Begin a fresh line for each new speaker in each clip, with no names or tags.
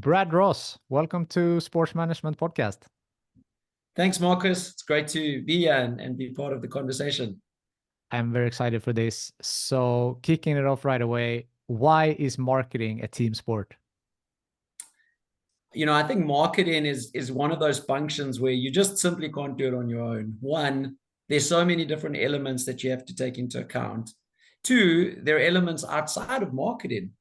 Brad Ross, welcome to Sports Management Podcast.
Thanks, Marcus. It's great to be here and be part of the conversation.
I'm very excited for this. So kicking it off right away, why is marketing a team sport?
I think marketing is one of those functions where you just simply can't do it on your own. One, there's so many different elements that you have to take into account. Two, there are elements outside of marketing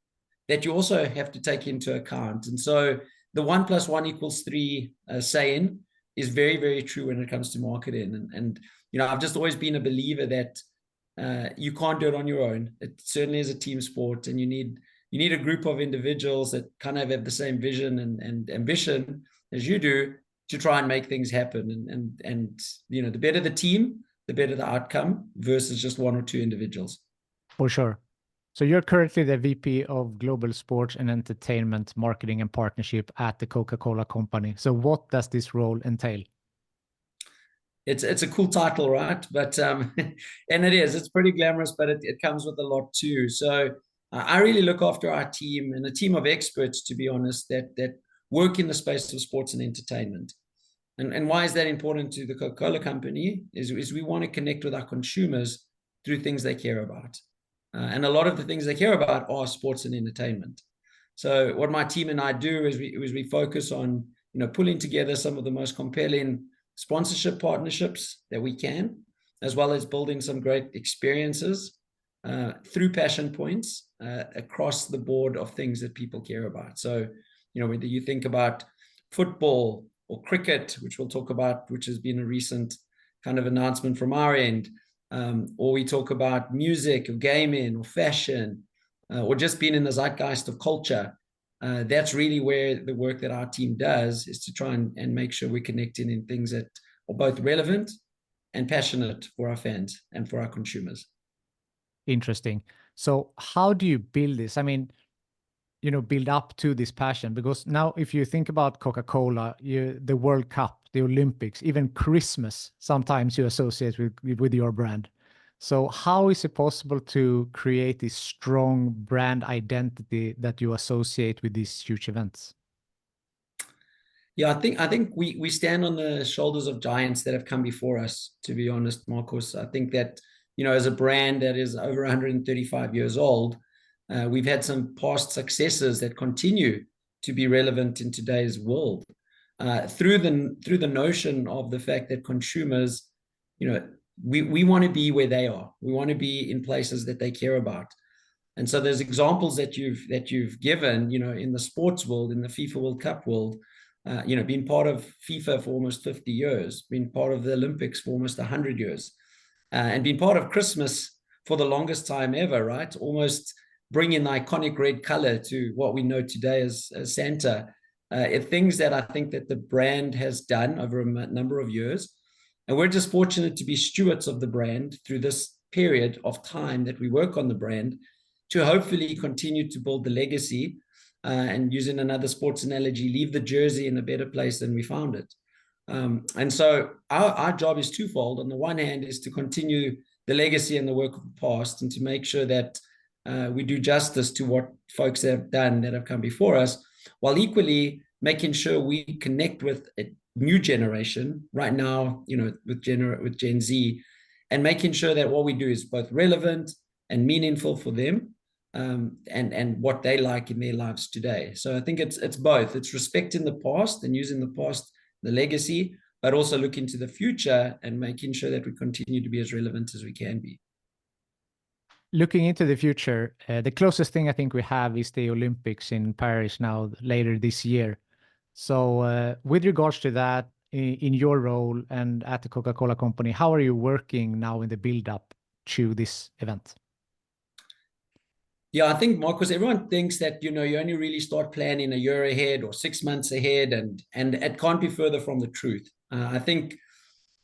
that you also have to take into account. And so the 1 + 1 = 3 saying is very, very true when it comes to marketing. And I've just always been a believer that you can't do it on your own. It certainly is a team sport, and you need a group of individuals that kind of have the same vision and ambition as you do to try and make things happen. And the better the team, the better the outcome versus just one or two individuals.
For sure. So you're currently the VP of Global Sports and Entertainment Marketing and Partnership at the Coca-Cola Company. So what does this role entail?
It's a cool title, right? But and it's pretty glamorous, but it comes with a lot too. So I really look after our team and a team of experts, to be honest, that work in the space of sports and entertainment. And why is that important to the Coca-Cola Company? Is we want to connect with our consumers through things they care about. And a lot of the things they care about are sports and entertainment. So what my team and I do is we focus on pulling together some of the most compelling sponsorship partnerships that we can, as well as building some great experiences through passion points across the board of things that people care about. So whether you think about football or cricket, which we'll talk about, which has been a recent kind of announcement from our end, or we talk about music or gaming or fashion, or just being in the zeitgeist of culture. That's really where the work that our team does is to try and make sure we're connecting in things that are both relevant and passionate for our fans and for our consumers.
Interesting. So how do you build this? I mean, build up to this passion? Because now if you think about Coca-Cola, the World Cup, the Olympics, even Christmas, sometimes you associate with your brand. So how is it possible to create this strong brand identity that you associate with these huge events?
Yeah, I think we stand on the shoulders of giants that have come before us, to be honest, Marcus. I think that, as a brand that is over 135 years old, we've had some past successes that continue to be relevant in today's world. Through the notion of the fact that consumers, we want to be where they are. We want to be in places that they care about. And so there's examples that you've given, in the sports world, in the FIFA World Cup world, being part of FIFA for almost 50 years, being part of the Olympics for almost 100 years, and being part of Christmas for the longest time ever, right? Almost bringing the iconic red color to what we know today as Santa. Things that I think that the brand has done over a number of years. And we're just fortunate to be stewards of the brand through this period of time that we work on the brand to hopefully continue to build the legacy and, using another sports analogy, leave the jersey in a better place than we found it. And so our job is twofold. On the one hand is to continue the legacy and the work of the past and to make sure that we do justice to what folks have done that have come before us, while equally making sure we connect with a new generation right now, with Gen Z, and making sure that what we do is both relevant and meaningful for them, and what they like in their lives today. So I think it's both. It's respecting the past and using the past, the legacy, but also looking to the future and making sure that we continue to be as relevant as we can be.
Looking into the future, the closest thing I think we have is the Olympics in Paris now later this year. So with regards to that, in your role and at the Coca-Cola Company, how are you working now in the build-up to this event?
Yeah, I think, Marcus, everyone thinks that, you only really start planning a year ahead or 6 months ahead, and it can't be further from the truth. I think,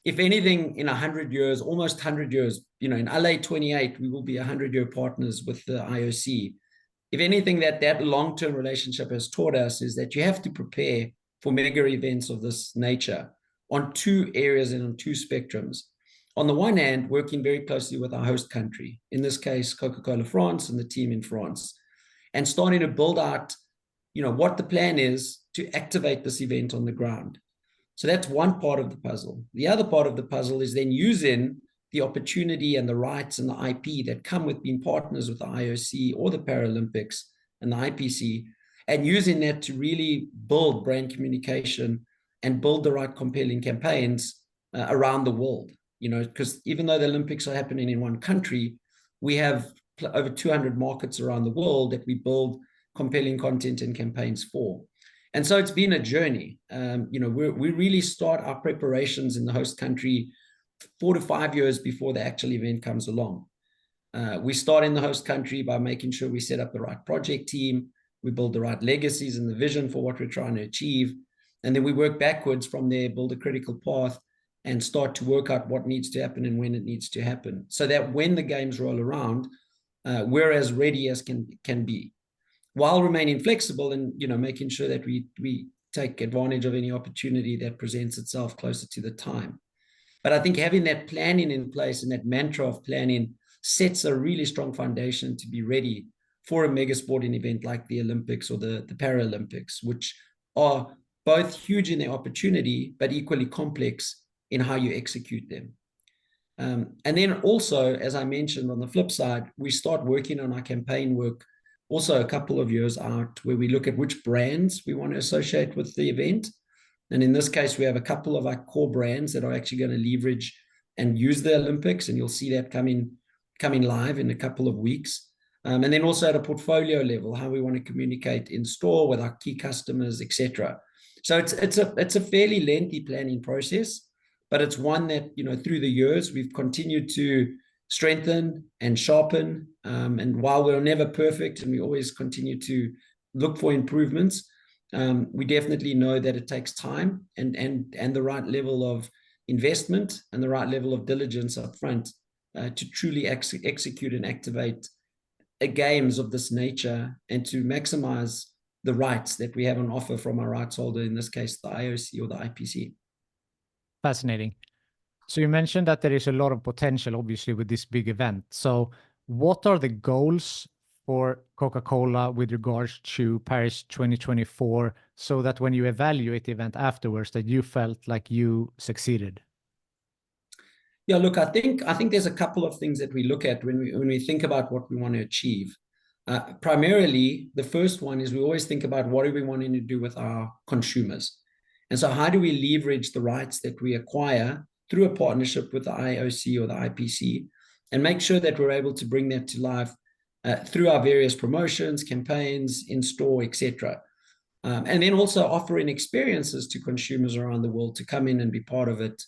if anything, in 100 years, almost 100 years, in LA 28, we will be 100-year partners with the IOC. If anything, that long-term relationship has taught us is that you have to prepare for mega events of this nature on two areas and on two spectrums. On the one hand, working very closely with our host country, in this case, Coca-Cola France and the team in France, and starting to build out, what the plan is to activate this event on the ground. So that's one part of the puzzle. The other part of the puzzle is then using the opportunity and the rights and the IP that come with being partners with the IOC or the Paralympics and the IPC, and using that to really build brand communication and build the right compelling campaigns around the world. Because even though the Olympics are happening in one country, we have over 200 markets around the world that we build compelling content and campaigns for. And so it's been a journey. We really start our preparations in the host country 4 to 5 years before the actual event comes along. We start in the host country by making sure we set up the right project team, we build the right legacies and the vision for what we're trying to achieve, and then we work backwards from there, build a critical path, and start to work out what needs to happen and when it needs to happen, so that when the games roll around, we're as ready as can be, while remaining flexible and making sure that we take advantage of any opportunity that presents itself closer to the time. But I think having that planning in place and that mantra of planning sets a really strong foundation to be ready for a mega sporting event like the Olympics or the Paralympics, which are both huge in their opportunity, but equally complex in how you execute them. And then also, as I mentioned, on the flip side, we start working on our campaign work also a couple of years out, where we look at which brands we want to associate with the event. And in this case, we have a couple of our core brands that are actually going to leverage and use the Olympics, and you'll see that coming live in a couple of weeks. And then also at a portfolio level, how we want to communicate in store with our key customers, etc. So it's a fairly lengthy planning process, but it's one that through the years we've continued to strengthen and sharpen. And while we're never perfect and we always continue to look for improvements, we definitely know that it takes time and the right level of investment and the right level of diligence up front to truly execute and activate games of this nature, and to maximize the rights that we have on offer from our rights holder, in this case, the IOC or the IPC.
Fascinating. So you mentioned that there is a lot of potential, obviously, with this big event. So what are the goals for Coca-Cola with regards to Paris 2024, so that when you evaluate the event afterwards, that you felt like you succeeded?
Yeah, look, I think there's a couple of things that we look at when we think about what we want to achieve. Primarily, the first one is we always think about what are we wanting to do with our consumers. And so how do we leverage the rights that we acquire through a partnership with the IOC or the IPC, and make sure that we're able to bring that to life through our various promotions, campaigns, in-store, etc. And then also offering experiences to consumers around the world to come in and be part of it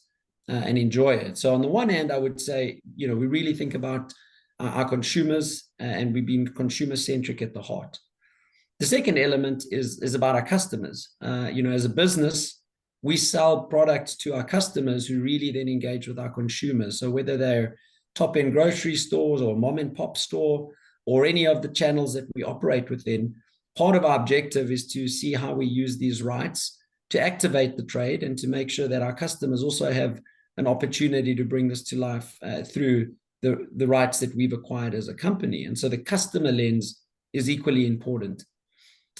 and enjoy it. So on the one hand, I would say, we really think about our consumers, and we've been consumer-centric at the heart. The second element is about our customers. As a business, we sell products to our customers who really then engage with our consumers. So whether they're top-end grocery stores or mom and pop store or any of the channels that we operate within, part of our objective is to see how we use these rights to activate the trade and to make sure that our customers also have an opportunity to bring this to life through the rights that we've acquired as a company. And so the customer lens is equally important.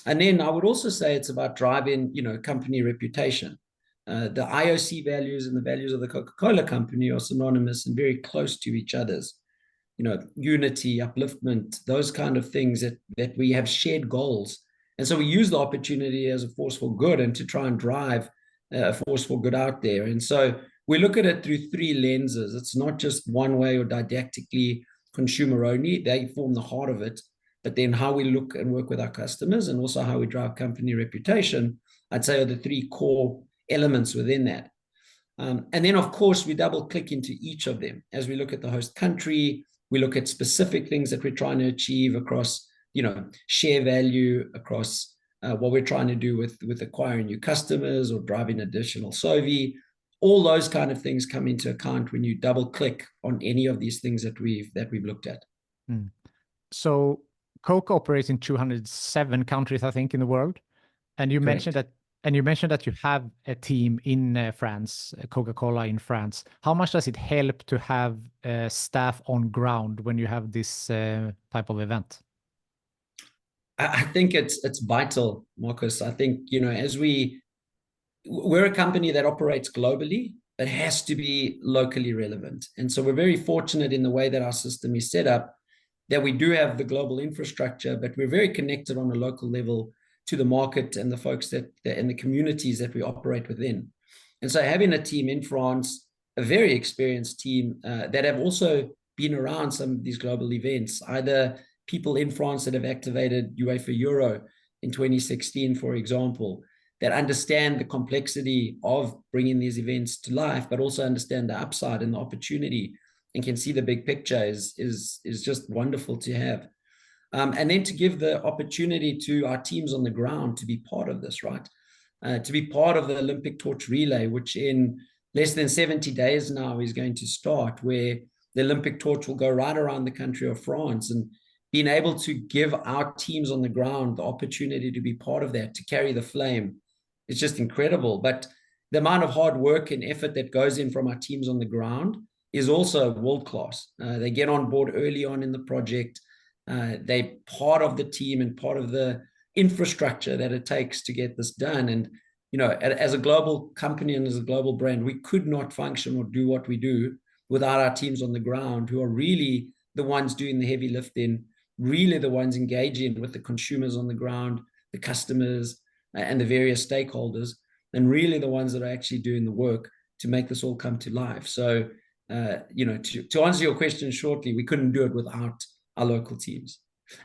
And then I would also say it's about driving, company reputation. The IOC values and the values of the Coca-Cola Company are synonymous and very close to each other's. Unity, upliftment, those kind of things that we have shared goals. And so we use the opportunity as a force for good and to try and drive a force for good out there. And so we look at it through three lenses. It's not just one way or didactically consumer only. They form the heart of it. But then how we look and work with our customers, and also how we drive company reputation, I'd say are the three core elements within that. And then, of course, we double click into each of them. As we look at the host country, we look at specific things that we're trying to achieve across, share value, across what we're trying to do with acquiring new customers or driving additional SOV. All those kind of things come into account when you double click on any of these things that we've looked at.
So Coke operates in 207 countries, I think, in the world. And you mentioned that you have a team in France, Coca-Cola in France. How much does it help to have staff on ground when you have this type of event?
I think it's vital, Marcus. I think, as we're a company that operates globally, but has to be locally relevant. And so we're very fortunate in the way that our system is set up, that we do have the global infrastructure, but we're very connected on a local level to the market and the folks that and the communities that we operate within. And so having a team in France, a very experienced team that have also been around some of these global events, either people in France that have activated UEFA Euro in 2016, for example, that understand the complexity of bringing these events to life, but also understand the upside and the opportunity and can see the big picture is just wonderful to have. And then to give the opportunity to our teams on the ground to be part of this, right? To be part of the Olympic torch relay, which in less than 70 days now is going to start, where the Olympic torch will go right around the country of France, and being able to give our teams on the ground the opportunity to be part of that, to carry the flame, it's just incredible. But the amount of hard work and effort that goes in from our teams on the ground is also world-class. They get on board early on in the project. They're part of the team and part of the infrastructure that it takes to get this done. And, as a global company and as a global brand, we could not function or do what we do without our teams on the ground, who are really the ones doing the heavy lifting, really the ones engaging with the consumers on the ground, the customers, and the various stakeholders, and really the ones that are actually doing the work to make this all come to life. So, to answer your question shortly, we couldn't do it without our local teams.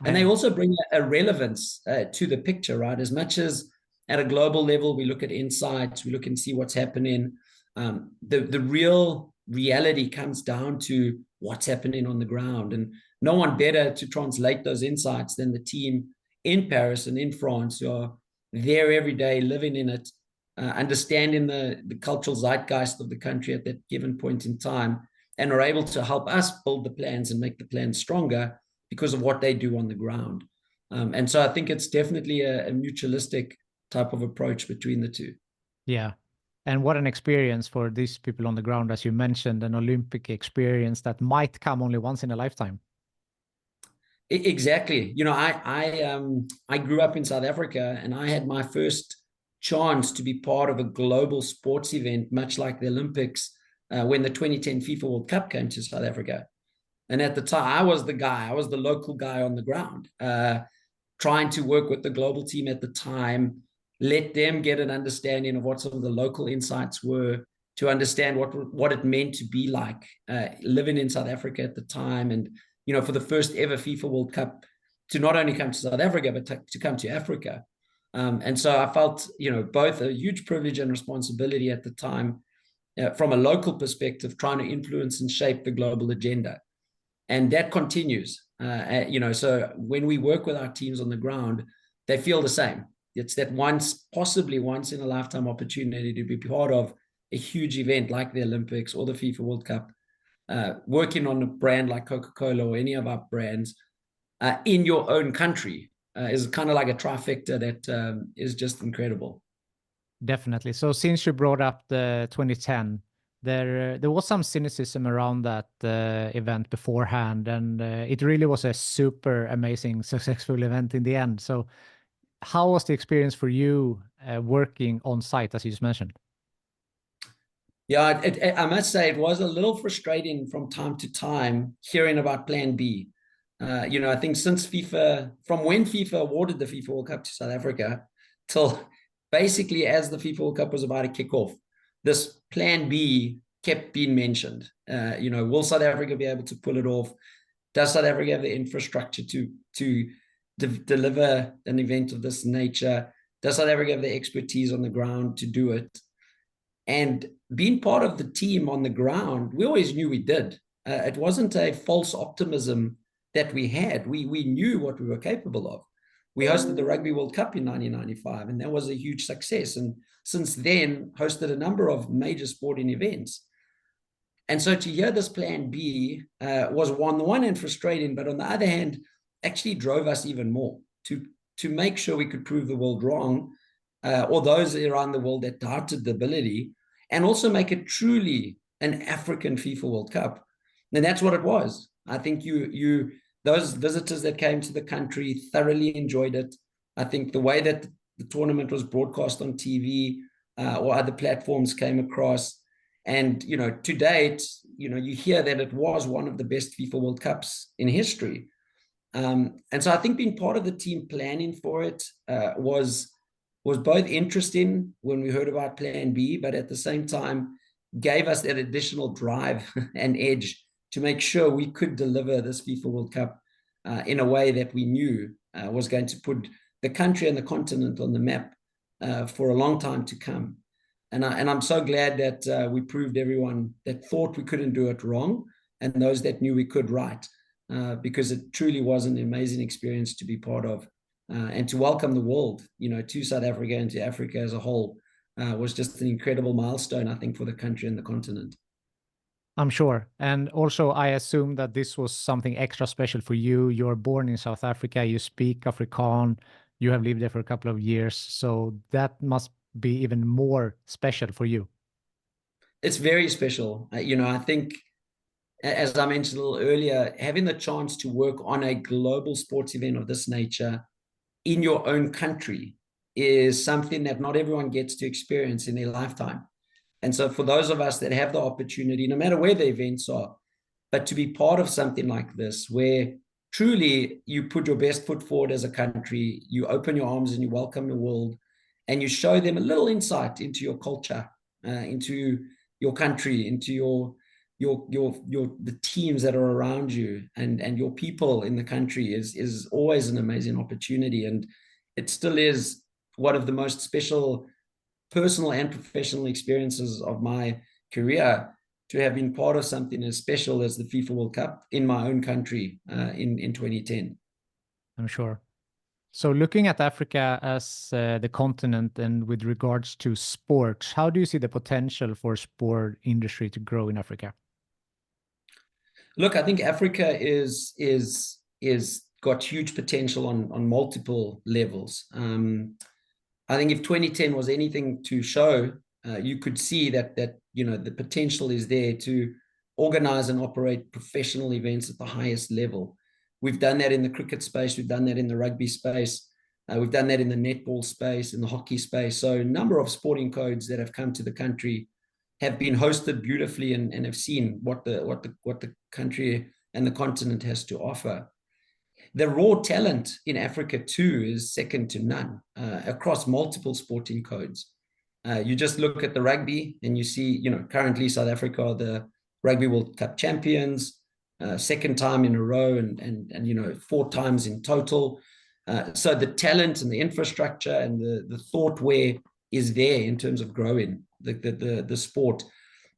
And they also bring a relevance to the picture, right? As much as at a global level, we look at insights, we look and see what's happening. The real reality comes down to what's happening on the ground. And no one better to translate those insights than the team in Paris and in France, who are there every day, living in it, understanding the cultural zeitgeist of the country at that given point in time, and are able to help us build the plans and make the plans stronger because of what they do on the ground. And so I think it's definitely a mutualistic type of approach between the two.
Yeah. And what an experience for these people on the ground, as you mentioned, an Olympic experience that might come only once in a lifetime.
Exactly. I grew up in South Africa, and I had my first chance to be part of a global sports event, much like the Olympics, when the 2010 FIFA World Cup came to South Africa. And at the time, I was the local guy on the ground, trying to work with the global team at the time, let them get an understanding of what some of the local insights were, to understand what it meant to be like living in South Africa at the time. And, for the first ever FIFA World Cup to not only come to South Africa, but to come to Africa. And so I felt, both a huge privilege and responsibility at the time, from a local perspective, trying to influence and shape the global agenda. And that continues, so when we work with our teams on the ground, they feel the same. It's that possibly once in a lifetime opportunity to be part of a huge event like the Olympics or the FIFA World Cup, working on a brand like Coca-Cola or any of our brands in your own country is kind of like a trifecta that is just incredible.
Definitely. So since you brought up the 2010, there was some cynicism around that event beforehand, and it really was a super amazing, successful event in the end. So how was the experience for you working on site, as you just mentioned?
Yeah, I must say it was a little frustrating from time to time hearing about Plan B. I think from when FIFA awarded the FIFA World Cup to South Africa till basically as the FIFA World Cup was about to kick off, this Plan B kept being mentioned. Will South Africa be able to pull it off? Does South Africa have the infrastructure to deliver an event of this nature? Does South Africa have the expertise on the ground to do it? And being part of the team on the ground, we always knew we did. It wasn't a false optimism that we had. We knew what we were capable of. We hosted the Rugby World Cup in 1995, and that was a huge success. And since then, hosted a number of major sporting events. And so to hear this Plan B was on the one hand frustrating, but on the other hand, actually drove us even more to make sure we could prove the world wrong, or those around the world that doubted the ability, and also make it truly an African FIFA World Cup. And that's what it was. I think the those visitors that came to the country thoroughly enjoyed it. I think the way that the tournament was broadcast on TV or other platforms came across. And, to date, you hear that it was one of the best FIFA World Cups in history. And so I think being part of the team planning for it was both interesting when we heard about Plan B, but at the same time gave us that additional drive and edge to make sure we could deliver this FIFA World Cup in a way that we knew was going to put the country and the continent on the map for a long time to come. And I'm so glad that we proved everyone that thought we couldn't do it wrong, and those that knew we could right, because it truly was an amazing experience to be part of, and to welcome the world, to South Africa and to Africa as a whole, was just an incredible milestone, I think, for the country and the continent.
I'm sure. And also, I assume that this was something extra special for you. You're born in South Africa, you speak Afrikaans, you have lived there for a couple of years. So that must be even more special for you.
It's very special. I think, as I mentioned a little earlier, having the chance to work on a global sports event of this nature in your own country is something that not everyone gets to experience in their lifetime. And so for those of us that have the opportunity, no matter where the events are, but to be part of something like this, where truly you put your best foot forward as a country, you open your arms and you welcome the world, and you show them a little insight into your culture, into your country, into the teams that are around you, and your people in the country is always an amazing opportunity. And it still is one of the most special personal and professional experiences of my career to have been part of something as special as the FIFA World Cup in my own country in 2010.
I'm sure. So looking at Africa as the continent and with regards to sports, how do you see the potential for sport industry to grow in Africa?
Look, I think Africa is got huge potential on multiple levels. I think if 2010 was anything to show, you could see that the potential is there to organize and operate professional events at the highest level. We've done that in the cricket space, we've done that in the rugby space, we've done that in the netball space, in the hockey space. So a number of sporting codes that have come to the country have been hosted beautifully and have seen what the country and the continent has to offer. The raw talent in Africa too is second to none across multiple sporting codes. You just look at the rugby and you see, currently South Africa are the Rugby World Cup champions, second time in a row, and 4 times in total. So the talent and the infrastructure and the thoughtware is there in terms of growing the sport.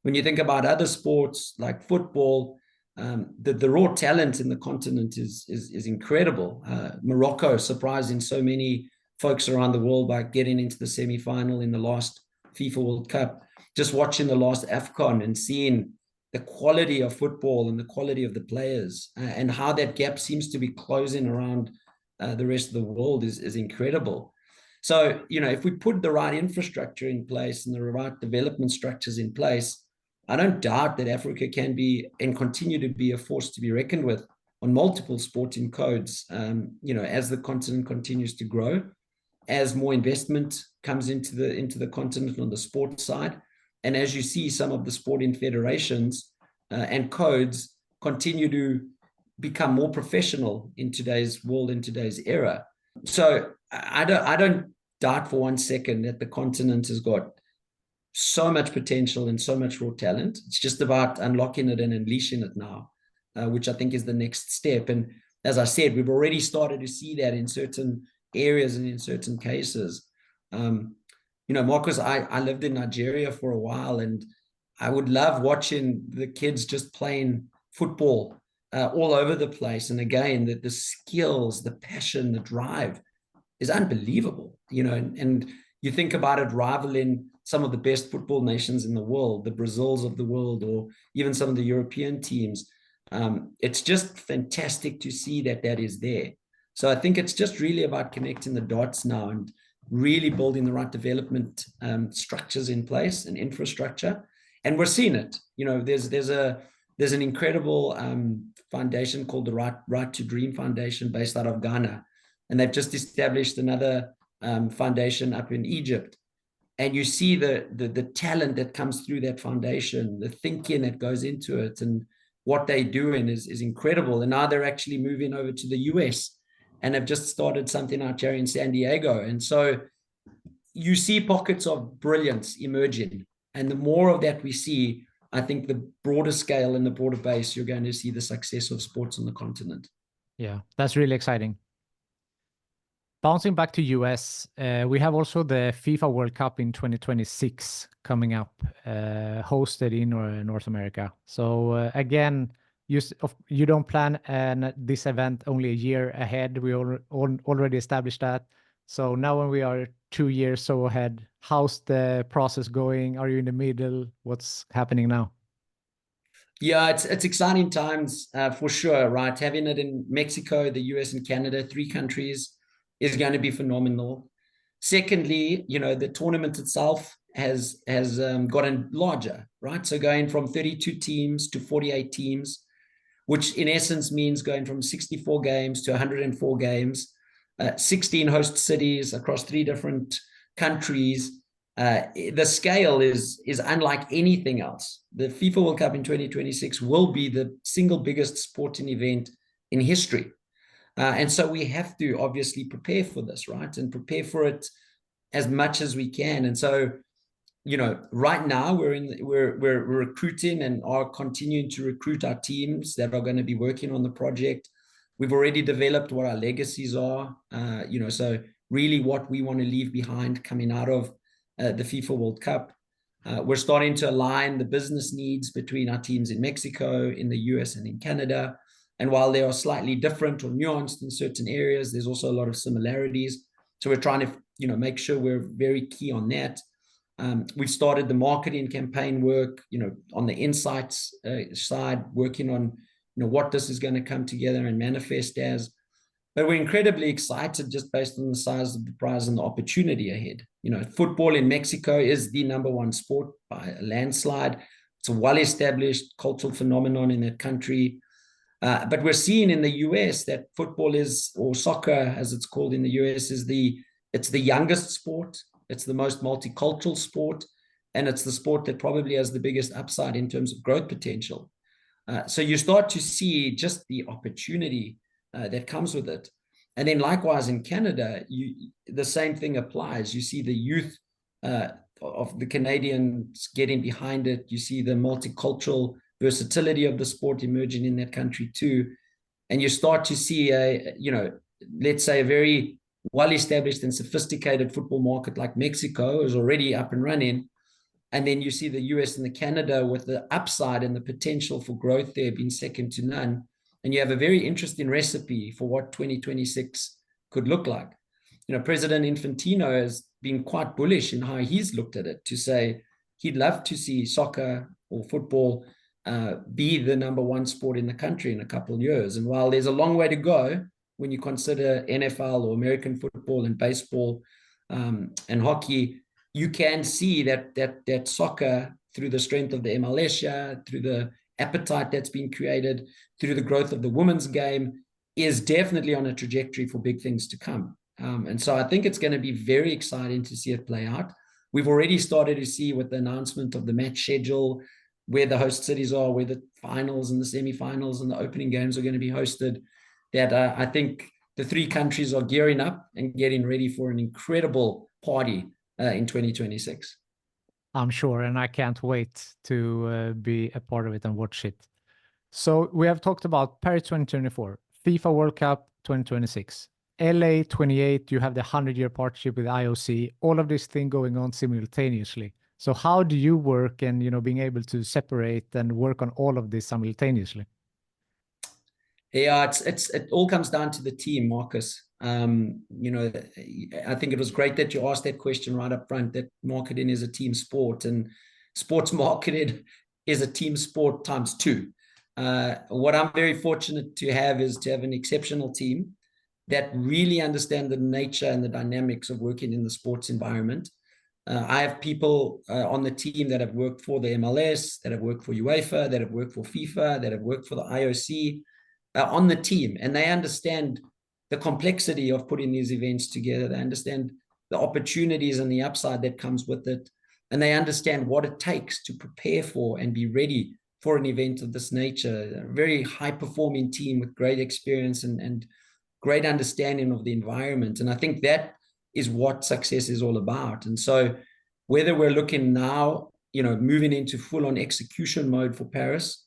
When you think about other sports like football, the raw talent in the continent is incredible. Morocco surprising so many folks around the world by getting into the semi-final in the last FIFA World Cup. Just watching the last AFCON and seeing the quality of football and the quality of the players and how that gap seems to be closing around the rest of the world is incredible. So, if we put the right infrastructure in place and the right development structures in place, I don't doubt that Africa can be and continue to be a force to be reckoned with on multiple sporting codes, as the continent continues to grow, as more investment comes into the continent on the sports side, and as you see some of the sporting federations and codes continue to become more professional in today's world, in today's era. So I don't doubt for one second that the continent has got so much potential and so much raw talent. It's just about unlocking it and unleashing it now, which I think is the next step. And as I said, we've already started to see that in certain areas and in certain cases. Marcus, I lived in Nigeria for a while, and I would love watching the kids just playing football all over the place. And again, the skills, the passion, the drive is unbelievable, and you think about it rivaling some of the best football nations in the world, the Brazils of the world, or even some of the European teams. It's just fantastic to see that is there. So I think it's just really about connecting the dots now and really building the right development there's infrastructure, and we're seeing it. There's there's an incredible foundation called the Right to Dream Foundation based out of Ghana. And they've just established another foundation up in Egypt. And you see the talent that comes through that foundation, the thinking that goes into it, and what they're doing is incredible. And now they're actually moving over to the US and have just started something out here in San Diego. And so you see pockets of brilliance emerging. And the more of that we see, I think the broader scale and the broader base, you're going to see the success of sports on the continent.
Yeah, that's really exciting. Bouncing back to US, we have also the FIFA World Cup in 2026 coming up, hosted in North America. So again, you don't plan this event only a year ahead. We already established that. So now when we are 2 years so ahead, how's the process going? Are you in the middle? What's happening now?
Yeah, it's exciting times for sure, right? Having it in Mexico, the US, and Canada, 3 countries, is going to be phenomenal. Secondly, the tournament itself has gotten larger, right? So going from 32 teams to 48 teams, which in essence means going from 64 games to 104 games, 16 host cities across 3 different countries. The scale is unlike anything else. The FIFA World Cup in 2026 will be the single biggest sporting event in history. And so we have to obviously prepare for this, right? And prepare for it as much as we can. And so, right now we're recruiting and are continuing to recruit our teams that are going to be working on the project. We've already developed what our legacies are, so really what we want to leave behind coming out of the FIFA World Cup. We're starting to align the business needs between our teams in Mexico, in the US, and in Canada. And while they are slightly different or nuanced in certain areas, there's also a lot of similarities. So we're trying to, make sure we're very key on that. We've started the marketing campaign work, on the insights side, working on, what this is going to come together and manifest as. But we're incredibly excited just based on the size of the prize and the opportunity ahead. Football in Mexico is the #1 sport by a landslide. It's a well-established cultural phenomenon in that country. But we're seeing in the US that football or soccer, as it's called in the US, it's the youngest sport. It's the most multicultural sport. And it's the sport that probably has the biggest upside in terms of growth potential. So you start to see just the opportunity that comes with it. And then likewise in Canada, the same thing applies. You see the youth of the Canadians getting behind it. You see the multicultural versatility of the sport emerging in that country too. And you start to see let's say a very well-established and sophisticated football market like Mexico is already up and running. And then you see the US and the Canada with the upside and the potential for growth there being second to none. And you have a very interesting recipe for what 2026 could look like. President Infantino has been quite bullish in how he's looked at it, to say he'd love to see soccer or football be the #1 sport in the country in a couple of years. And while there's a long way to go when you consider NFL or American football and baseball and hockey, you can see that soccer, through the strength of the MLS, through the appetite that's been created, through the growth of the women's game, is definitely on a trajectory for big things to come. And so I think it's going to be very exciting to see it play out. We've already started to see with the announcement of the match schedule, where the host cities are, where the finals and the semifinals and the opening games are going to be hosted, that I think the 3 countries are gearing up and getting ready for an incredible party in 2026.
I'm sure, and I can't wait to be a part of it and watch it. So we have talked about Paris 2024, FIFA World Cup 2026, LA 28, you have the 100-year partnership with IOC, all of this thing going on simultaneously. So how do you work and, being able to separate and work on all of this simultaneously?
Yeah, it all comes down to the team, Marcus. I think it was great that you asked that question right up front, that marketing is a team sport, and sports marketing is a team sport times 2. What I'm very fortunate to have is to have an exceptional team that really understand the nature and the dynamics of working in the sports environment. I have people on the team that have worked for the MLS, that have worked for UEFA, that have worked for FIFA, that have worked for the IOC on the team, and they understand the complexity of putting these events together. They understand the opportunities and the upside that comes with it, and they understand what it takes to prepare for and be ready for an event of this nature. A very high-performing team with great experience and great understanding of the environment. And I think that is what success is all about. And so whether we're looking now, moving into full-on execution mode for Paris,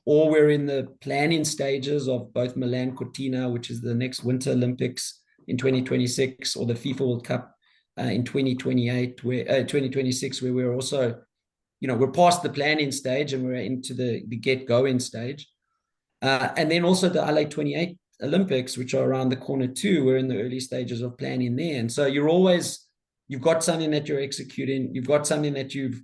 or we're in the planning stages of both Milan Cortina, which is the next Winter Olympics in 2026, or the FIFA World Cup in 2028, 2026, where we're also, we're past the planning stage and we're into the get-going stage. And then also the LA 28 Olympics, which are around the corner too. We're in the early stages of planning there. And so you've got something that you're executing. You've got something that you've,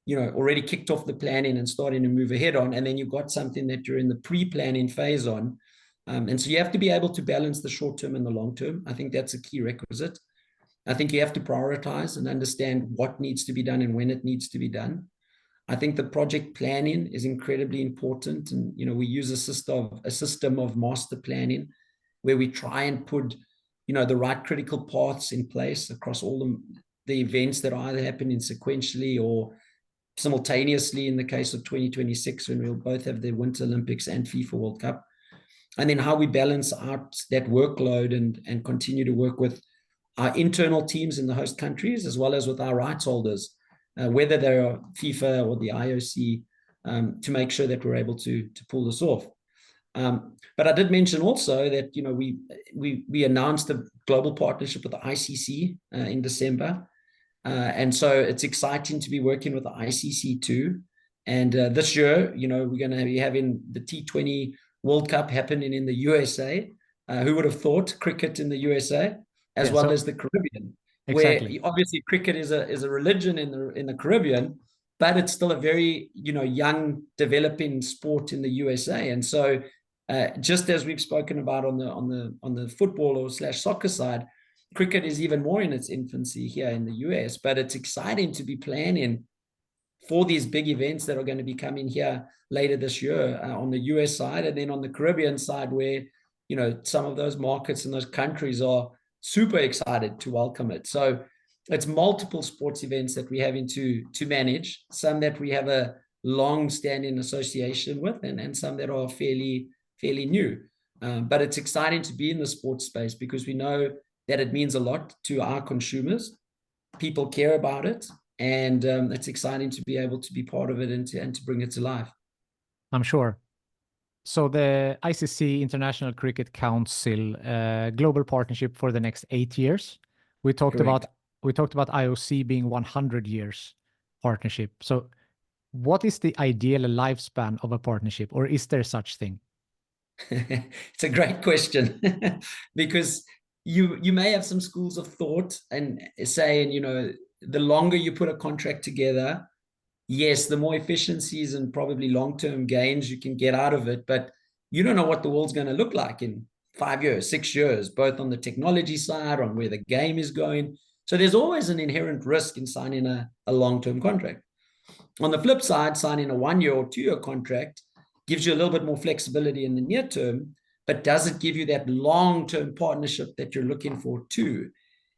already kicked off the planning and starting to move ahead on. And then you've got something that you're in the pre-planning phase on. And so you have to be able to balance the short term and the long term. I think that's a key requisite. I think you have to prioritize and understand what needs to be done and when it needs to be done. I think the project planning is incredibly important. And, we use a system of master planning where we try and put, the right critical paths in place across all the events that are either happening sequentially or simultaneously in the case of 2026, when we'll both have the Winter Olympics and FIFA World Cup. And then how we balance out that workload and continue to work with our internal teams in the host countries, as well as with our rights holders, whether they're FIFA or the IOC, to make sure that we're able to pull this off. But I did mention also that, we announced a global partnership with the ICC in December. And so it's exciting to be working with the ICC too. And this year, we're going to be having the T20 World Cup happening in the USA. Who would have thought cricket in the USA, as well as the Caribbean,
exactly.
where obviously cricket is a religion in the Caribbean, but it's still a very, young developing sport in the USA. And so just as we've spoken about on the football or / soccer side, cricket is even more in its infancy here in the US, but it's exciting to be planning for these big events that are going to be coming here later this year on the US side, and then on the Caribbean side, where, some of those markets and those countries are super excited to welcome it. So it's multiple sports events that we're having to manage, some that we have a long-standing association with, and some that are fairly new. But it's exciting to be in the sports space because we know that it means a lot to our consumers. People care about it, and it's exciting to be able to be part of it and to bring it to life.
I'm sure. So the ICC, International Cricket Council, global partnership for the next 8 years. We talked
Correct.
about IOC being 100 years partnership. So what is the ideal lifespan of a partnership, or is there such thing?
It's a great question because you may have some schools of thought and saying, the longer you put a contract together, yes, the more efficiencies and probably long-term gains you can get out of it, but you don't know what the world's going to look like in 5 years, 6 years, both on the technology side, on where the game is going. So there's always an inherent risk in signing a long-term contract. On the flip side, signing a 1-year or 2-year contract gives you a little bit more flexibility in the near term, but does it give you that long-term partnership that you're looking for too?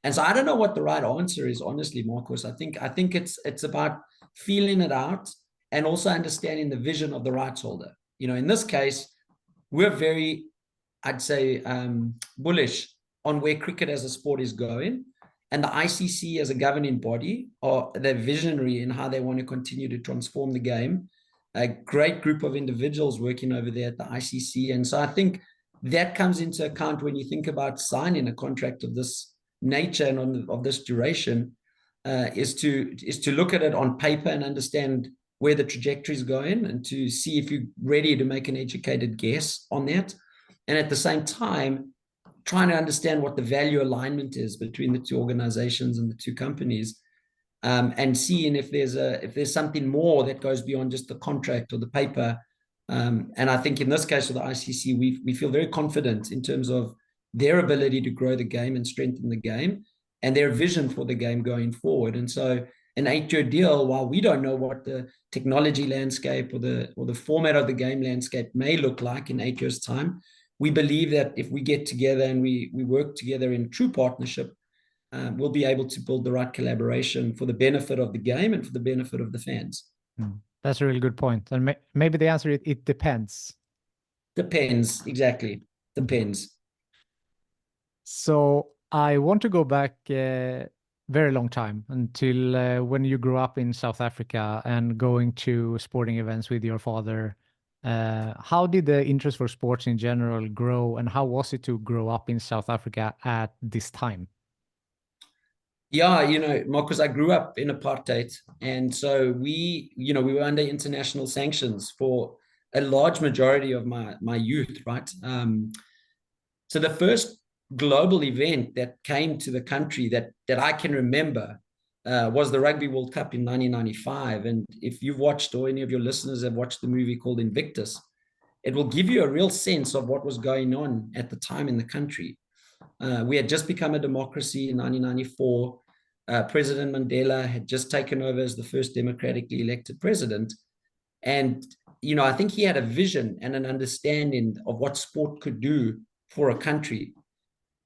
And so I don't know what the right answer is, honestly, Marcos. I think it's about feeling it out and also understanding the vision of the rights holder. In this case, we're very, I'd say, bullish on where cricket as a sport is going. And the ICC as a governing body, they're visionary in how they want to continue to transform the game. A great group of individuals working over there at the ICC. And so I think that comes into account when you think about signing a contract of this nature and of this duration, is to look at it on paper and understand where the trajectory is going, and to see if you're ready to make an educated guess on that. And at the same time, trying to understand what the value alignment is between the two organizations and the two companies, and seeing if there's something more that goes beyond just the contract or the paper. And I think in this case with the ICC, we feel very confident in terms of their ability to grow the game and strengthen the game. and their vision for the game going forward. And so an 8-year deal, while we don't know what the technology landscape or the format of the game landscape may look like in 8 years' time, we believe that if we get together and we work together in true partnership, we'll be able to build the right collaboration for the benefit of the game and for the benefit of the fans.
That's a really good point. And maybe the answer is it depends.
Depends, exactly. Depends.
So I want to go back very long time until when you grew up in South Africa and going to sporting events with your father. How did the interest for sports in general grow, and how was it to grow up in South Africa at this time?
Yeah, Marcus, I grew up in apartheid. And so we were under international sanctions for a large majority of my youth, right? So the first global event that came to the country that I can remember was the Rugby World Cup in 1995. And if you've watched, or any of your listeners have watched the movie called Invictus, it will give you a real sense of what was going on at the time in the country. We had just become a democracy in 1994. President Mandela had just taken over as the first democratically elected president. And, I think he had a vision and an understanding of what sport could do for a country.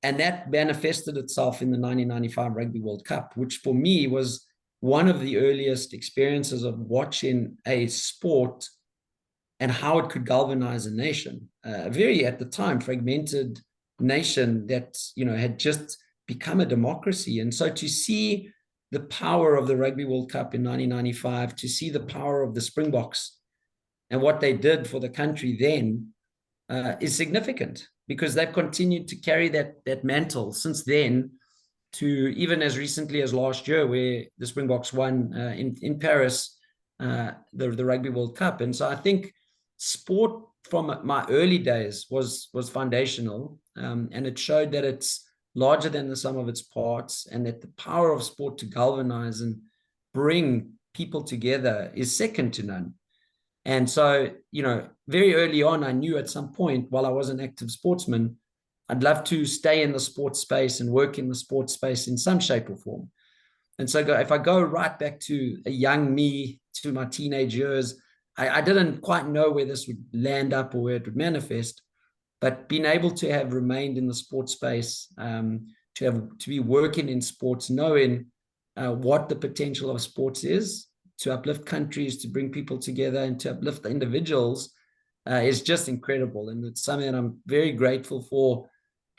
And that manifested itself in the 1995 Rugby World Cup, which for me was one of the earliest experiences of watching a sport and how it could galvanize a nation. Very, at the time, fragmented nation that, had just become a democracy. And so to see the power of the Rugby World Cup in 1995, to see the power of the Springboks and what they did for the country then is significant, because they've continued to carry that mantle since then, to even as recently as last year, where the Springboks won in Paris the Rugby World Cup. And so I think sport from my early days was foundational, and it showed that it's larger than the sum of its parts, and that the power of sport to galvanize and bring people together is second to none. And so, very early on, I knew at some point, while I was an active sportsman, I'd love to stay in the sports space and work in the sports space in some shape or form. And so if I go right back to a young me, to my teenage years, I didn't quite know where this would land up or where it would manifest, but being able to have remained in the sports space, to be working in sports, knowing what the potential of sports is, to uplift countries, to bring people together, and to uplift the individuals is just incredible. And it's something that I'm very grateful for,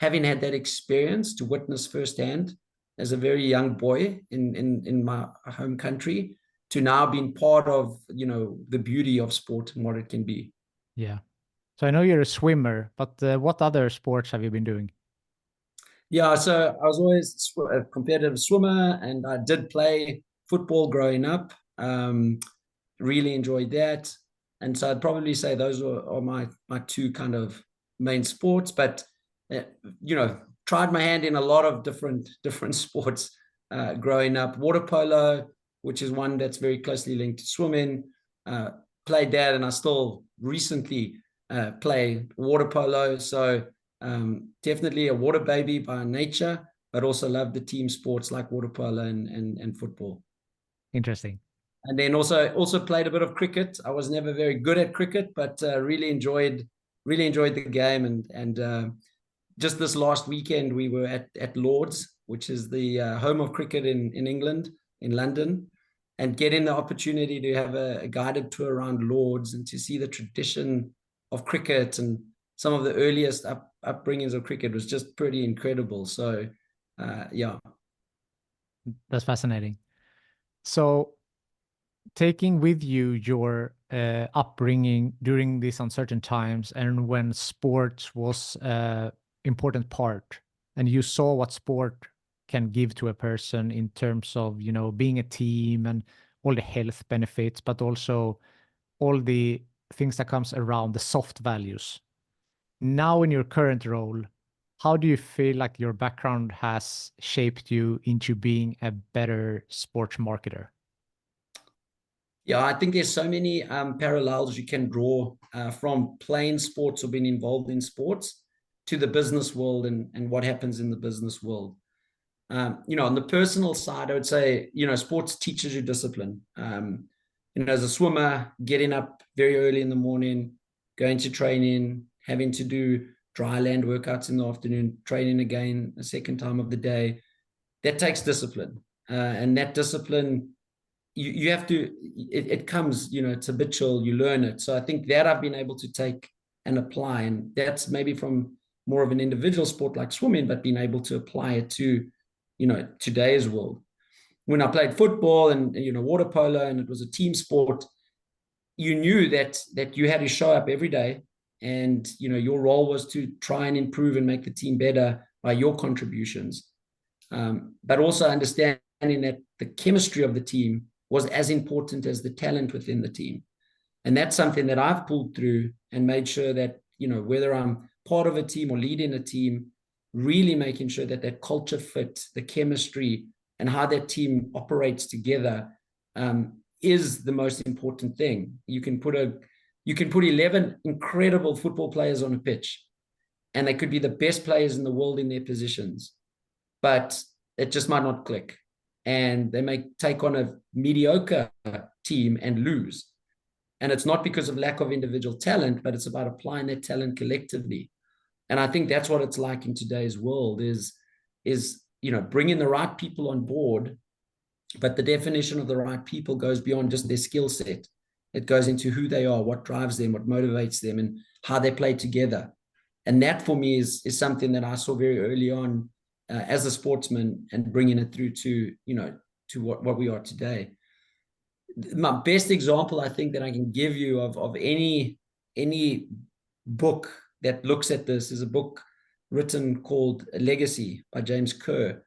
having had that experience to witness firsthand as a very young boy in my home country, to now being part of, the beauty of sport and what it can be.
Yeah. So I know you're a swimmer, but what other sports have you been doing?
Yeah, so I was always a competitive swimmer, and I did play football growing up. Really enjoyed that. And so I'd probably say those are my two kind of main sports. But, tried my hand in a lot of different sports growing up. Water polo, which is one that's very closely linked to swimming. Played that, and I still recently play water polo. So definitely a water baby by nature, but also love the team sports like water polo and football.
Interesting.
And then also played a bit of cricket. I was never very good at cricket, but really enjoyed the game. And just this last weekend, we were at Lord's, which is the home of cricket in England, in London, and getting the opportunity to have a guided tour around Lord's and to see the tradition of cricket and some of the earliest upbringings of cricket was just pretty incredible. So, yeah.
That's fascinating. So taking with you your upbringing during these uncertain times, and when sports was an important part, and you saw what sport can give to a person in terms of, being a team and all the health benefits, but also all the things that comes around the soft values. Now in your current role, how do you feel like your background has shaped you into being a better sports marketer?
Yeah, I think there's so many parallels you can draw from playing sports or being involved in sports to the business world and what happens in the business world. On the personal side, I would say, sports teaches you discipline. As a swimmer, getting up very early in the morning, going to training, having to do dry land workouts in the afternoon, training again a second time of the day, that takes discipline. And that discipline, you have to, it comes, it's habitual, you learn it. So I think that I've been able to take and apply, and that's maybe from more of an individual sport like swimming, but being able to apply it to, today's world. When I played football and, water polo, and it was a team sport, you knew that you had to show up every day, and, your role was to try and improve and make the team better by your contributions. But also understanding that the chemistry of the team was as important as the talent within the team. And that's something that I've pulled through and made sure that, whether I'm part of a team or leading a team, really making sure that that culture fit, the chemistry, and how that team operates together is the most important thing. You can put 11 incredible football players on a pitch, and they could be the best players in the world in their positions, but it just might not click. And they may take on a mediocre team and lose. And it's not because of lack of individual talent, but it's about applying that talent collectively. And I think that's what it's like in today's world is bringing the right people on board. But the definition of the right people goes beyond just their skill set. It goes into who they are, what drives them, what motivates them, and how they play together. And that for me is something that I saw very early on as a sportsman, and bringing it through to what we are today. My best example, I think, that I can give you of any book that looks at this is a book written called Legacy by James Kerr.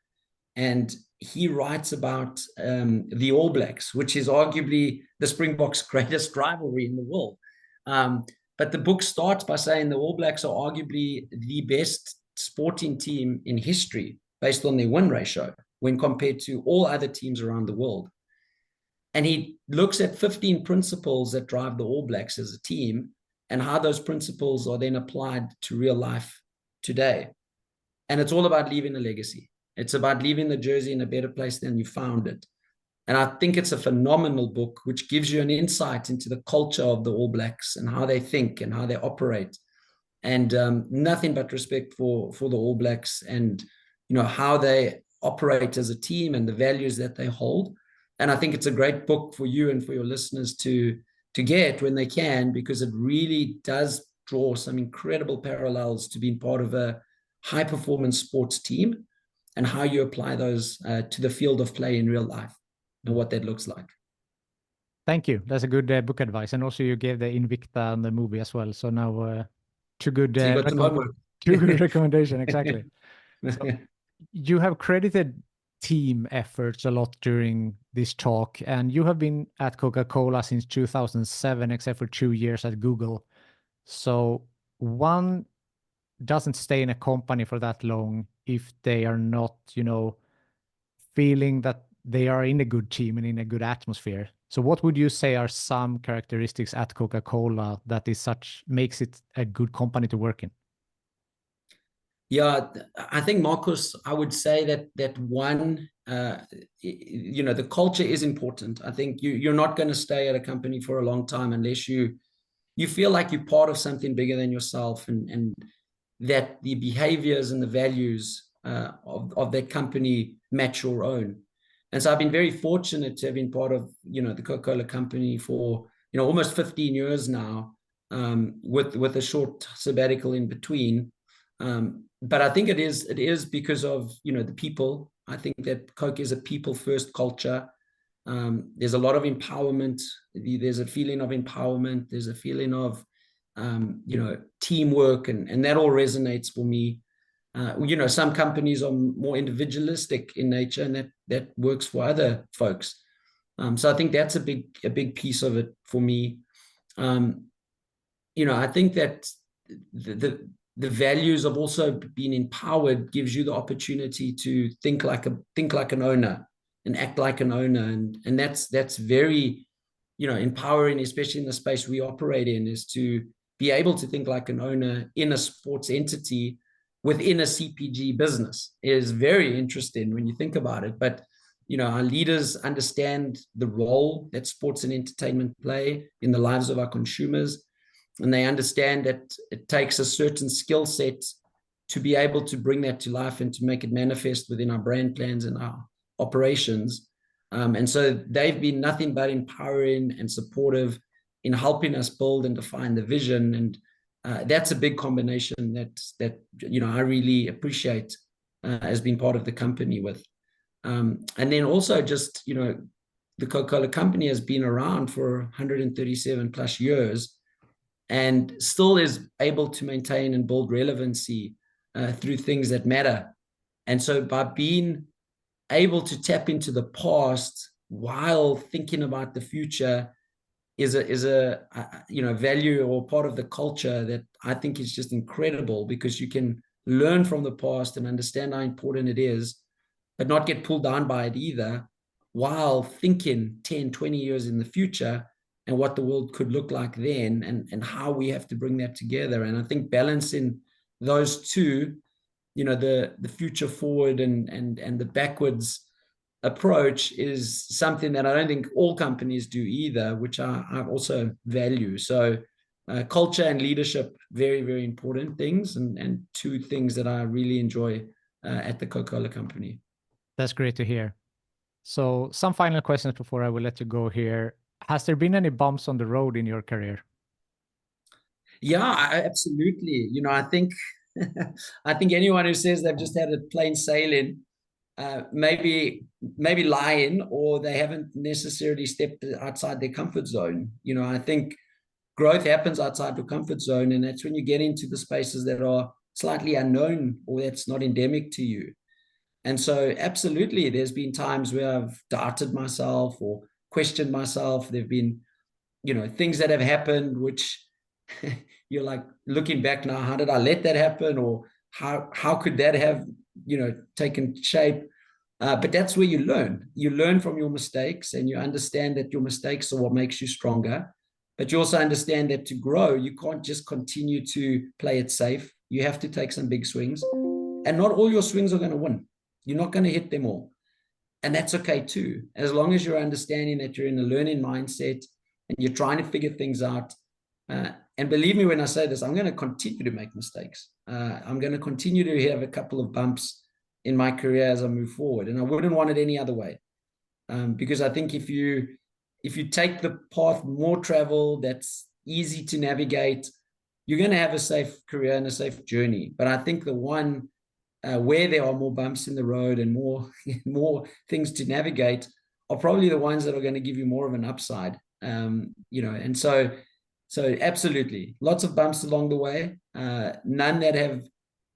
And he writes about the All Blacks, which is arguably the Springboks' greatest rivalry in the world. But the book starts by saying the All Blacks are arguably the best sporting team in history based on their win ratio when compared to all other teams around the world. And he looks at 15 principles that drive the All Blacks as a team, and how those principles are then applied to real life today. And it's all about leaving a legacy. It's about leaving the jersey in a better place than you found it. And I think it's a phenomenal book, which gives you an insight into the culture of the All Blacks and how they think and how they operate. And nothing but respect for the All Blacks, and how they operate as a team and the values that they hold. And I think it's a great book for you and for your listeners to get when they can, because it really does draw some incredible parallels to being part of a high performance sports team, and how you apply those to the field of play in real life and what that looks like.
Thank you. That's a good book advice. And also you gave the Invicta and the movie as well. So now two good,
so you got some homework.
Two good recommendation. Exactly. So you have credited team efforts a lot during this talk, and you have been at Coca-Cola since 2007, except for 2 years at Google. So one doesn't stay in a company for that long if they are not, feeling that they are in a good team and in a good atmosphere. So what would you say are some characteristics at Coca-Cola that makes it a good company to work in?
Yeah, I think, Marcus, I would say that one, the culture is important. I think you're not going to stay at a company for a long time unless you feel like you're part of something bigger than yourself, and that the behaviors and the values of that company match your own. And so I've been very fortunate to have been part of, the Coca-Cola Company for, almost 15 years now, with a short sabbatical in between. But I think it is because of, the people. I think that Coke is a people first culture. There's a lot of empowerment. There's a feeling of empowerment. There's a feeling of, teamwork, and that all resonates for me. Some companies are more individualistic in nature, and that works for other folks. So I think that's a big piece of it for me. I think that the values of also being empowered gives you the opportunity to think like an owner and act like an owner, and that's very empowering, especially in the space we operate in, is to be able to think like an owner in a sports entity within a CPG business is very interesting when you think about it. But our leaders understand the role that sports and entertainment play in the lives of our consumers, and they understand that it takes a certain skill set to be able to bring that to life and to make it manifest within our brand plans and our operations. And so they've been nothing but empowering and supportive in helping us build and define the vision. And that's a big combination that I really appreciate as being part of the company with. And then also just, the Coca-Cola Company has been around for 137 plus years and still is able to maintain and build relevancy through things that matter. And so by being able to tap into the past while thinking about the future is a value or part of the culture that I think is just incredible, because you can learn from the past and understand how important it is, but not get pulled down by it either, while thinking 10, 20 years in the future and what the world could look like then, and how we have to bring that together. And I think balancing those two, the future forward and the backwards approach is something that I don't think all companies do either, which I also value. So culture and leadership, very, very important things, and two things that I really enjoy at the Coca-Cola Company.
That's great to hear. So some final questions before I will let you go here. Has there been any bumps on the road in your career?
Yeah, absolutely. I think I think anyone who says they've just had a plain sailing, maybe lying, or they haven't necessarily stepped outside their comfort zone. I think growth happens outside your comfort zone, and that's when you get into the spaces that are slightly unknown or that's not endemic to you. And so absolutely, there's been times where I've doubted myself or questioned myself. There've been, things that have happened, which you're like looking back now, how did I let that happen? Or how could that have, taken shape? But that's where you learn. You learn from your mistakes, and you understand that your mistakes are what makes you stronger. But you also understand that to grow, you can't just continue to play it safe. You have to take some big swings, and not all your swings are going to win. You're not going to hit them all. And that's okay too, as long as you're understanding that you're in a learning mindset and you're trying to figure things out. And believe me when I say this, I'm going to continue to make mistakes. I'm going to continue to have a couple of bumps in my career as I move forward. And I wouldn't want it any other way. Because I think if you take the path more travel, that's easy to navigate, you're going to have a safe career and a safe journey. But I think the one where there are more bumps in the road and more things to navigate are probably the ones that are going to give you more of an upside. And so absolutely, lots of bumps along the way, none that have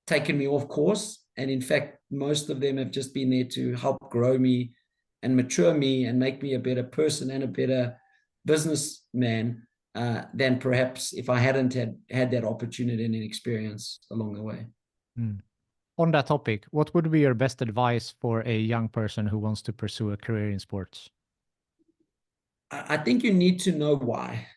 taken me off course. And in fact, most of them have just been there to help grow me and mature me and make me a better person and a better businessman than perhaps if I hadn't had that opportunity and experience along the way.
On that topic, what would be your best advice for a young person who wants to pursue a career in sports?
I think you need to know why.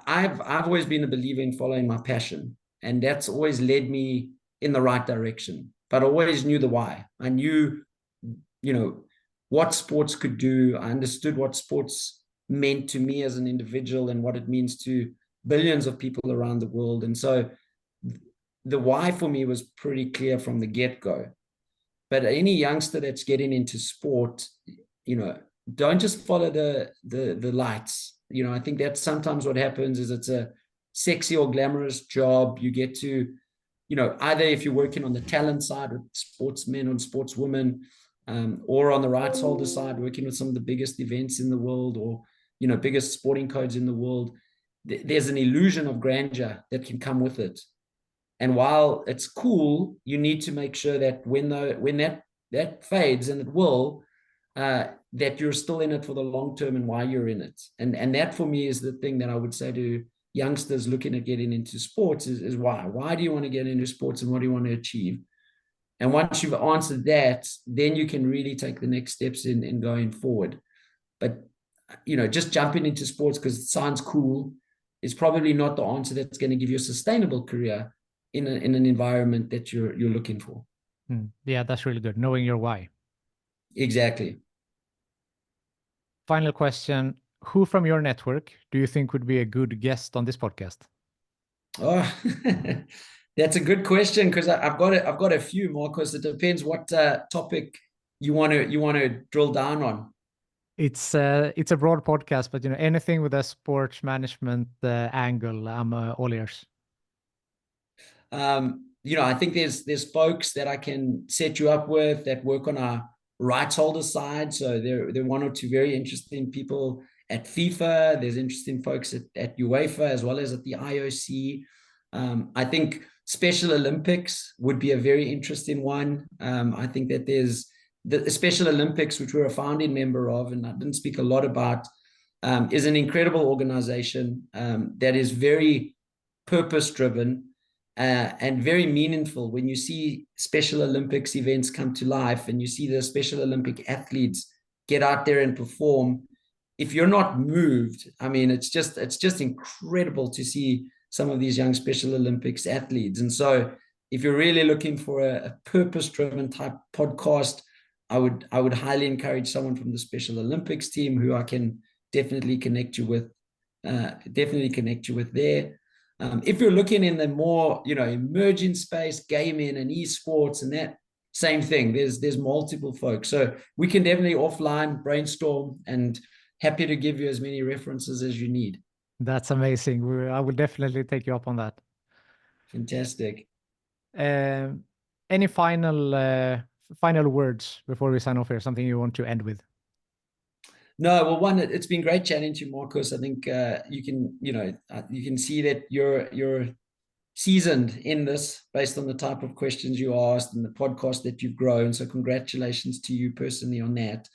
I've always been a believer in following my passion, and that's always led me in the right direction. But I always knew the why. I knew, what sports could do. I understood what sports meant to me as an individual and what it means to billions of people around the world. And so the why for me was pretty clear from the get-go. But any youngster that's getting into sport, don't just follow the lights. I think that's sometimes what happens is it's a sexy or glamorous job. You get to, either if you're working on the talent side with sportsmen and sportswomen, or on the rights holder side, working with some of the biggest events in the world, or, biggest sporting codes in the world, there's an illusion of grandeur that can come with it. And while it's cool, you need to make sure that when that fades, and it will, that you're still in it for the long term and why you're in it. And that for me is the thing that I would say to youngsters looking at getting into sports is why. Why do you want to get into sports, and what do you want to achieve? And once you've answered that, then you can really take the next steps in going forward. But, just jumping into sports because it sounds cool is probably not the answer that's going to give you a sustainable career in an environment that you're looking for.
Yeah, that's really good. Knowing your why.
Exactly.
Final question. Who from your network do you think would be a good guest on this podcast?
Oh, that's a good question, because I've got a few, Marcus. It depends what topic you want to drill down on.
It's a broad podcast, but anything with a sports management angle, I'm all ears.
I think there's folks that I can set you up with that work on our rights holder side. So there are one or two very interesting people at FIFA. There's interesting folks at UEFA as well as at the IOC. I think Special Olympics would be a very interesting one. I think that there's the Special Olympics, which we're a founding member of, and I didn't speak a lot about, is an incredible organization that is very purpose-driven and very meaningful. When you see Special Olympics events come to life and you see the Special Olympic athletes get out there and perform, if you're not moved, I mean, it's just incredible to see some of these young Special Olympics athletes. And so if you're really looking for a purpose-driven type podcast, I would highly encourage someone from the Special Olympics team who I can definitely connect you with there. If you're looking in the more, emerging space, gaming and esports and that, same thing. There's multiple folks. So we can definitely offline brainstorm, and happy to give you as many references as you need.
That's amazing. I will definitely take you up on that.
Fantastic.
Any final words before we sign off here? Something you want to end with?
No, well, one, it's been great chatting to you, Marcus. I think you can see that you're seasoned in this based on the type of questions you asked and the podcast that you've grown. So congratulations to you personally on that.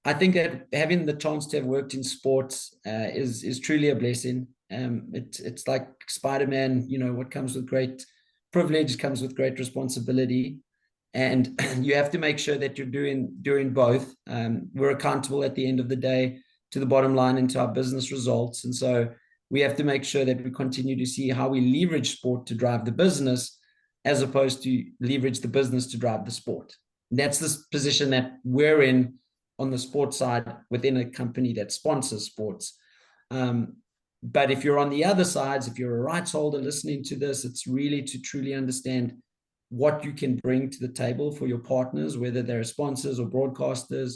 I think that having the chance to have worked in sports is truly a blessing. It's like Spider-Man, what comes with great privilege comes with great responsibility. And you have to make sure that you're doing both. We're accountable at the end of the day to the bottom line and to our business results. And so we have to make sure that we continue to see how we leverage sport to drive the business, as opposed to leverage the business to drive the sport. And that's the position that we're in on the sports side within a company that sponsors sports. But if you're on the other sides, if you're a rights holder listening to this, it's really to truly understand what you can bring to the table for your partners, whether they're sponsors or broadcasters,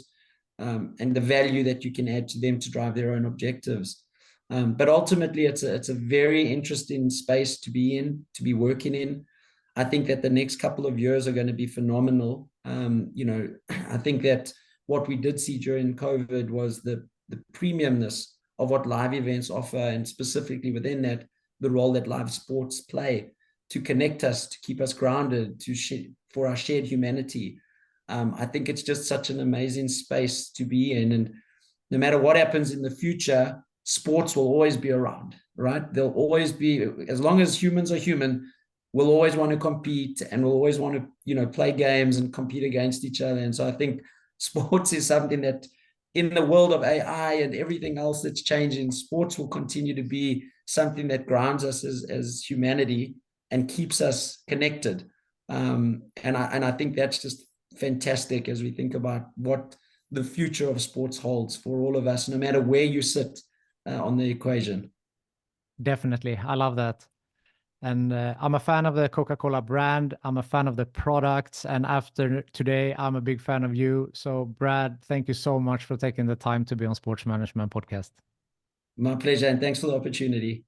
and the value that you can add to them to drive their own objectives. But ultimately, it's a very interesting space to be in, to be working in. I think that the next couple of years are going to be phenomenal. I think that what we did see during COVID was the premiumness of what live events offer, and specifically within that, the role that live sports play to connect us, to keep us grounded, for our shared humanity. I think it's just such an amazing space to be in. And no matter what happens in the future, sports will always be around, right? They'll always be, as long as humans are human, we'll always want to compete, and we'll always want to, play games and compete against each other. And so I think sports is something that, in the world of AI and everything else that's changing, sports will continue to be something that grounds us as humanity and keeps us connected. And I think that's just fantastic as we think about what the future of sports holds for all of us, no matter where you sit on the equation.
Definitely. I love that. And I'm a fan of the Coca-Cola brand. I'm a fan of the products. And after today, I'm a big fan of you. So, Brad, thank you so much for taking the time to be on Sports Management Podcast.
My pleasure. And thanks for the opportunity.